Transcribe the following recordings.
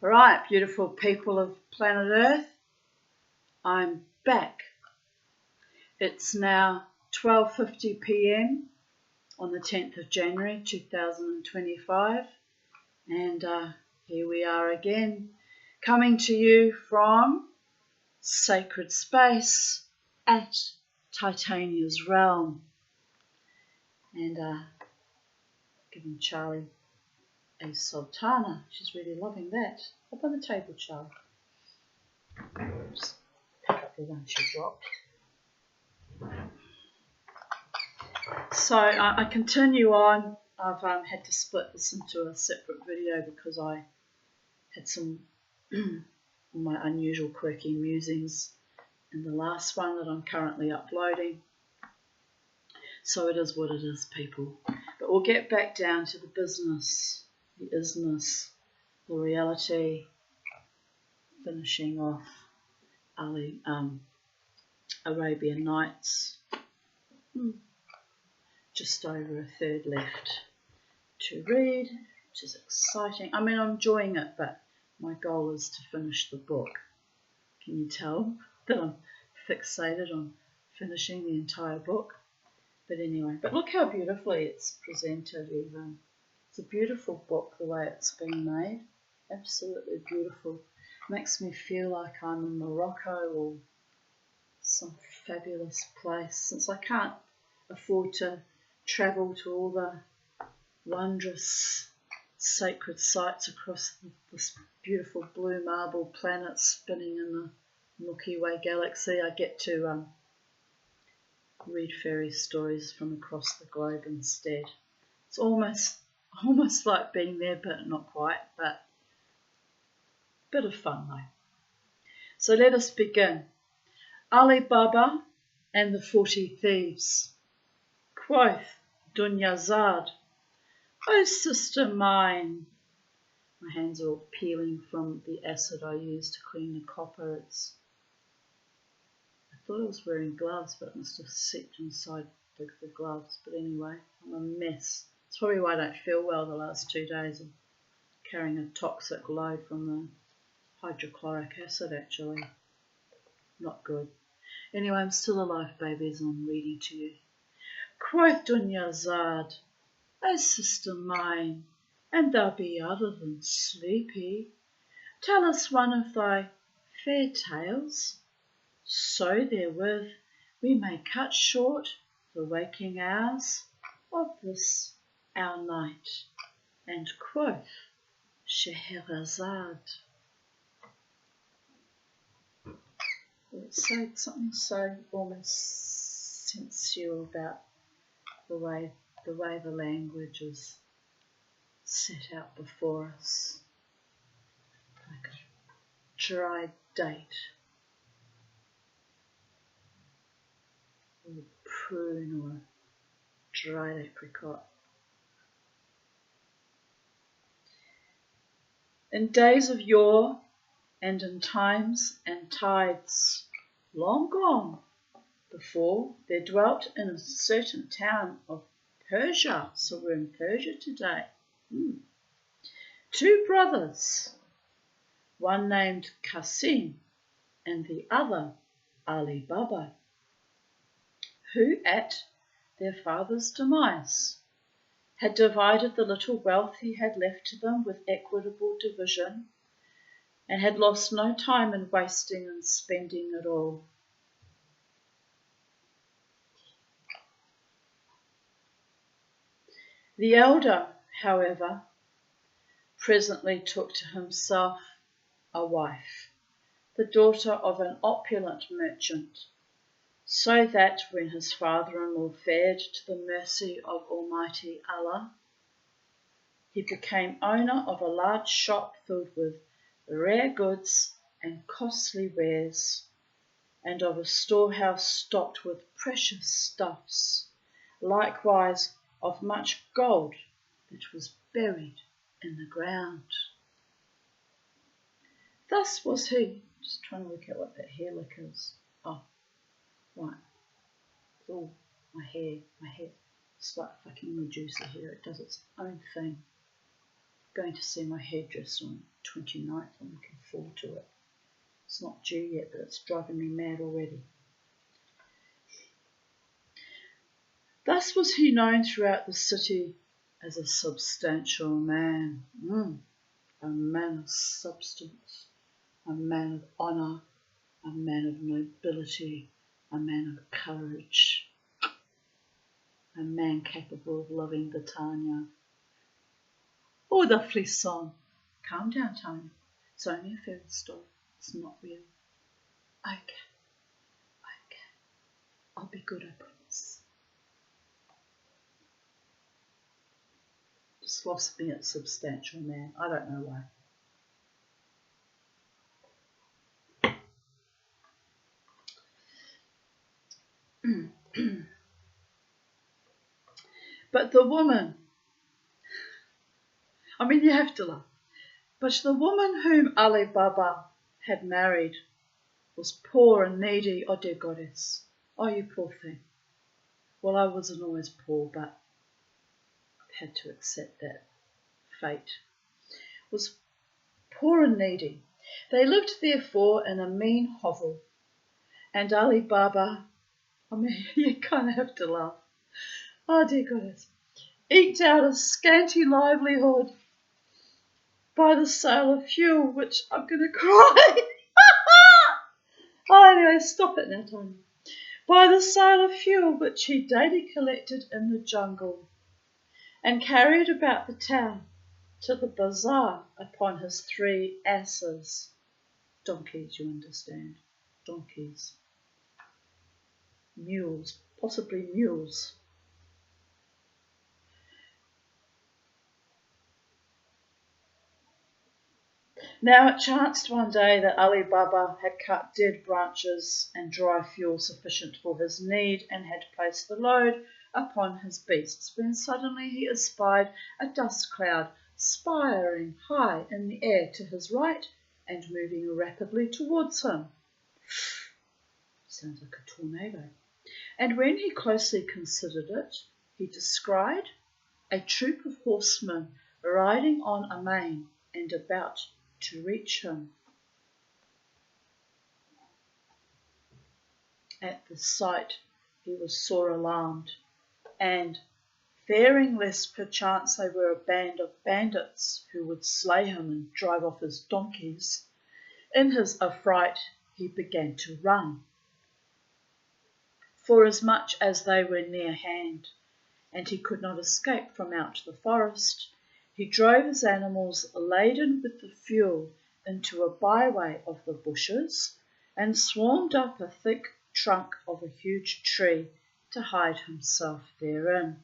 Right, beautiful people of planet Earth, I'm back. It's now 12:50 p.m. on the 10th of January 2025, and here we are again, coming to you from sacred space at Titania's realm, and giving Charlie a sultana. She's really loving that. Up on the table, Charlie. Just pick up the one she dropped. So I continue on. I've had to split this into a separate video because I had some my unusual quirky musings in the last one that I'm currently uploading. So it is what it is, people. But we'll get back down to the business, the isness, the reality, finishing off Arabian Nights. Just over a third left to read, which is exciting. I mean, I'm enjoying it, but my goal is to finish the book. Can you tell that I'm fixated on finishing the entire book? But anyway, but look how beautifully it's presented even. It's a beautiful book, the way it's been made. Absolutely beautiful. Makes me feel like I'm in Morocco or some fabulous place, since I can't afford to travel to all the wondrous sacred sites across this beautiful blue marble planet spinning in the Milky Way galaxy. I get to read fairy stories from across the globe instead. It's almost like being there, but not quite, but a bit of fun though. So let us begin. Ali Baba and the 40 Thieves. Quoth Dunyazad, "O sister mine," my hands are all peeling from the acid I used to clean the copper. I thought I was wearing gloves, but it must have seeped inside the gloves. But anyway, I'm a mess. It's probably why I don't feel well the last 2 days of carrying a toxic load from the hydrochloric acid, actually. Not good. Anyway, I'm still alive, babies, and I'm reading to you. Quoth Dunyazad, "O sister mine, and thou be other than sleepy, tell us one of thy fair tales, so therewith we may cut short the waking hours of this our night." And quoth Scheherazade. It's something so almost sensual about the way the language is set out before us, like a dried date or a prune or a dried apricot. In days of yore and in times and tides long gone before, there dwelt in a certain town of Persia, so we're in Persia today, 2 brothers, one named Qasim and the other Ali Baba, who at their father's demise had divided the little wealth he had left to them with equitable division, and had lost no time in wasting and spending it all. The elder, however, presently took to himself a wife, the daughter of an opulent merchant, so that when his father-in-law fared to the mercy of Almighty Allah, he became owner of a large shop filled with rare goods and costly wares, and of a storehouse stocked with precious stuffs, likewise of much gold that was buried in the ground. Thus was he, just trying to work out what that hair lick is. Oh, right. It's all my hair. It's like fucking Medusa here. It does its own thing. going to see my hairdresser on 29th. I'm looking forward to it. It's not due yet, but it's driving me mad already. Thus was he known throughout the city as a substantial man, a man of substance, a man of honour, a man of nobility, a man of courage, a man capable of loving the Tanya. Oh, the frisson. Calm down, Tanya. It's only a fairy story. It's not real. Okay. I'll be good, I promise. Just lost being a substantial man. I don't know why. But the woman, you have to laugh. But the woman whom Ali Baba had married was poor and needy. Oh, dear goddess. Oh, you poor thing. Well, I wasn't always poor, but I had to accept that fate. Was poor and needy. They lived, therefore, in a mean hovel. And Ali Baba, you kind of have to laugh. Oh, dear goodness. Eked out a scanty livelihood by the sale of fuel, which I'm going to cry. Oh, anyway, stop it now, Tony. By the sale of fuel, which he daily collected in the jungle and carried about the town to the bazaar upon his 3 asses. Donkeys, you understand. Donkeys. Mules, possibly mules. Now it chanced one day that Ali Baba had cut dead branches and dry fuel sufficient for his need and had placed the load upon his beasts, when suddenly he espied a dust cloud spiring high in the air to his right and moving rapidly towards him. Sounds like a tornado. And when he closely considered it, he descried a troop of horsemen riding on amain and about to reach him. At the sight he was sore alarmed, and, fearing lest perchance they were a band of bandits who would slay him and drive off his donkeys, in his affright he began to run, forasmuch as they were near hand, and he could not escape from out the forest. He drove his animals laden with the fuel into a byway of the bushes and swarmed up a thick trunk of a huge tree to hide himself therein.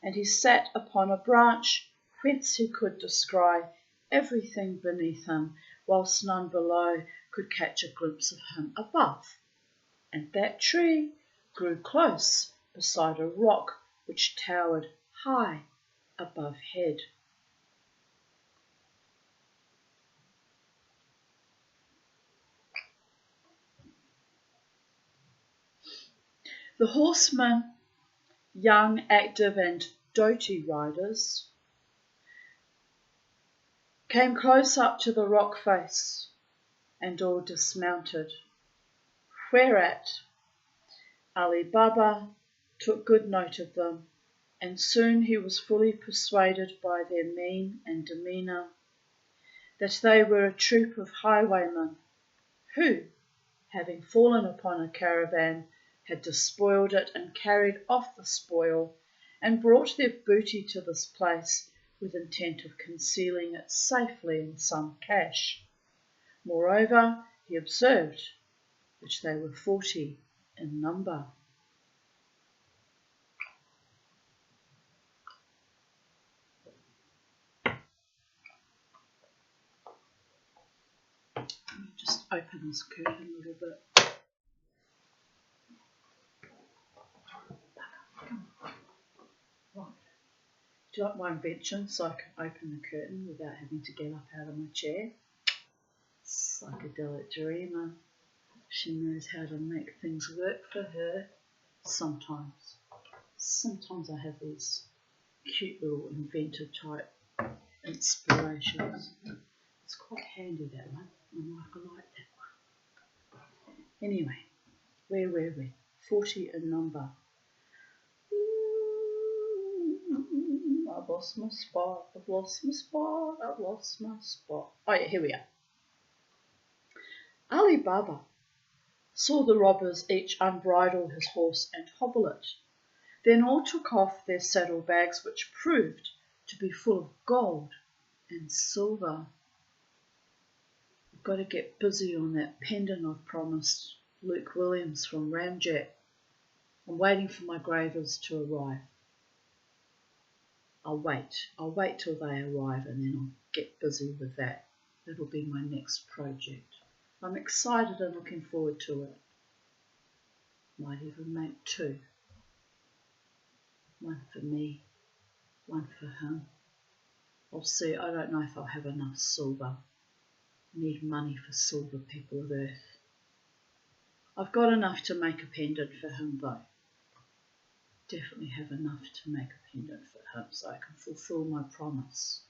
And he sat upon a branch whence he could descry everything beneath him, whilst none below could catch a glimpse of him above. And that tree grew close beside a rock which towered high above head. The horsemen, young, active and doughty riders, came close up to the rock face and all dismounted, whereat Ali Baba took good note of them, and soon he was fully persuaded by their mien and demeanour that they were a troop of highwaymen who, having fallen upon a caravan, had despoiled it and carried off the spoil and brought their booty to this place with intent of concealing it safely in some cache. Moreover, he observed that they were 40 in number. Let me just open this curtain a little bit. Right. Do you like my invention so I can open the curtain without having to get up out of my chair? Psychedelic dreamer. She knows how to make things work for her. Sometimes I have these cute little inventor type inspirations. It's quite handy, that one. I like that one. Anyway, where were we? 40 in number. I've lost my spot. I've lost my spot. I've lost my spot. Oh yeah, here we are. Ali Baba saw the robbers each unbridle his horse and hobble it. Then all took off their saddlebags, which proved to be full of gold and silver. I've got to get busy on that pendant I've promised Luke Williams from Ramjack. I'm waiting for my gravers to arrive. I'll wait till they arrive and then I'll get busy with that. That'll be my next project. I'm excited and looking forward to it. Might even make 2. One for me, one for him. I'll see. I don't know if I'll have enough silver. I need money for silver, people of Earth. I've got enough to make a pendant for him though. Definitely have enough to make a pendant for him so I can fulfill my promise.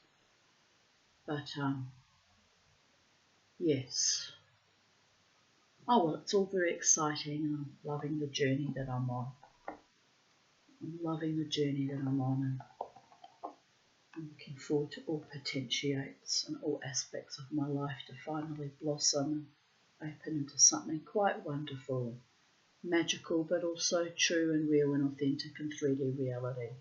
But yes. Oh well, it's all very exciting and I'm loving the journey that I'm on. I'm loving the journey that I'm on and I'm looking forward to all potentiates and all aspects of my life to finally blossom and open into something quite wonderful, magical, but also true and real and authentic and 3D reality.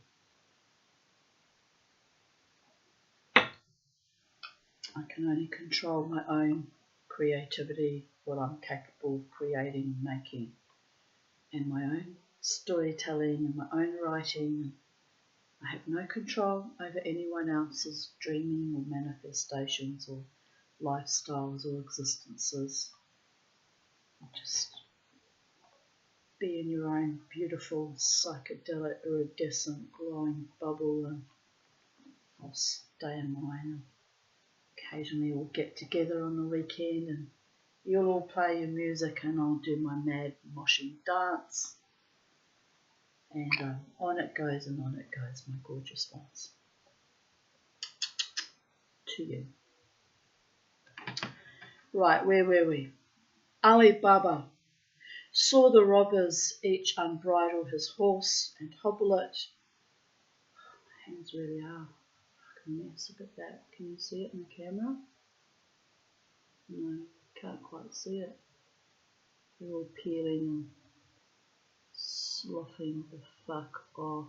I can only control my own creativity, what I'm capable of creating and making, and my own storytelling and my own writing. I have no control over anyone else's dreaming or manifestations or lifestyles or existences. Just be in your own beautiful, psychedelic, iridescent, glowing bubble and I'll stay in mine. Occasionally we'll get together on the weekend and you'll all play your music and I'll do my mad moshing dance. And on it goes and on it goes, my gorgeous ones. To you. Right, where were we? Ali Baba saw the robbers each unbridle his horse and hobble it. My hands really are a mess. Look at that. Can you see it in the camera? No, can't quite see it. They're all peeling and sloughing the fuck off.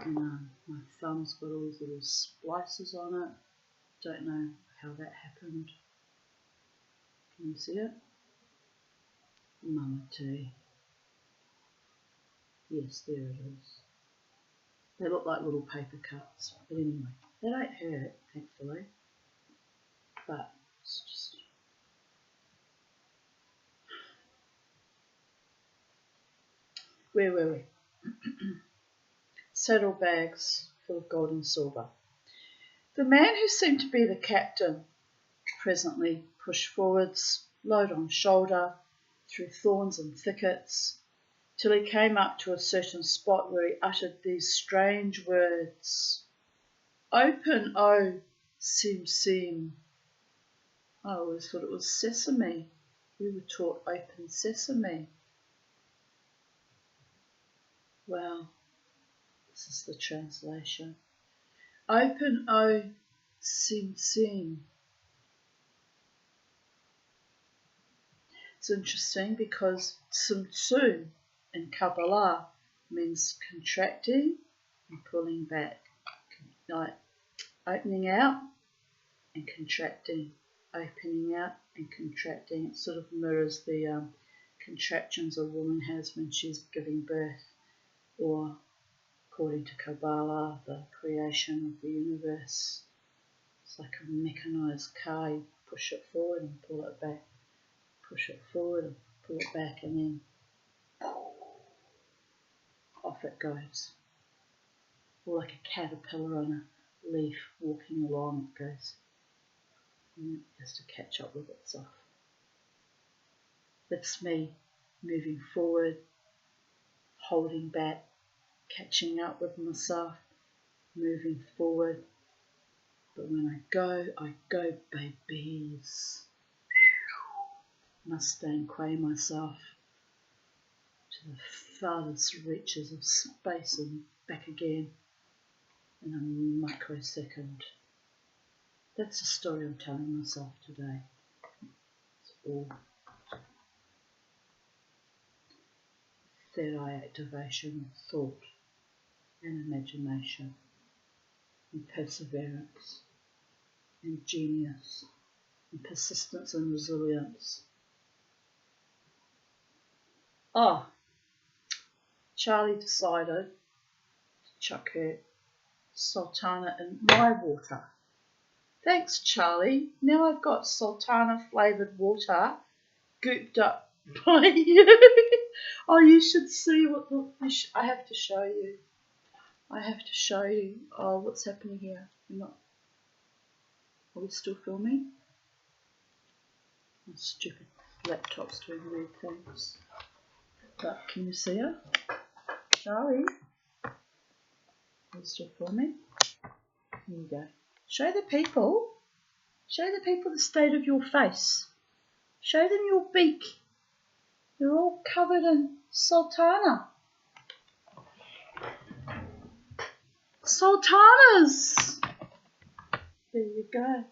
And my thumb's got all these little splices on it. Don't know how that happened. Can you see it? Mama tea. Yes, there it is. They look like little paper cuts. But anyway, they don't hurt, thankfully. But it's just... Where were we? Saddlebags full of gold and silver. The man who seemed to be the captain presently pushed forwards, load on shoulder, through thorns and thickets, till he came up to a certain spot where he uttered these strange words. Open, oh, Sim. I always thought it was sesame. We were taught open sesame. Well, this is the translation. Open, oh, Sim. It's interesting because Tsum in Kabbalah means contracting and pulling back, like opening out and contracting, opening out and contracting. It sort of mirrors the contractions a woman has when she's giving birth, or according to Kabbalah, the creation of the universe. It's like a mechanized car. You push it forward and pull it back. Push it forward and pull it back, and then off it goes. Or like a caterpillar on a leaf walking along, it goes just to catch up with itself. That's me moving forward, holding back, catching up with myself, moving forward, But when I go, babies. Mustang quay myself to the farthest reaches of space and back again in a microsecond. That's the story I'm telling myself today. It's all third eye activation of thought and imagination and perseverance and genius and persistence and resilience. Oh, Charlie decided to chuck her sultana in my water. Thanks, Charlie. Now I've got sultana flavoured water gooped up by you. Oh, you should see what I have to show you. I have to show you. Oh, what's happening here? Are we still filming? Oh, stupid laptop's doing weird things. But can you see her? Charlie? Are we still filming? Here you go. Show the people the state of your face. Show them your beak. You're all covered in sultana. Sultanas! There you go.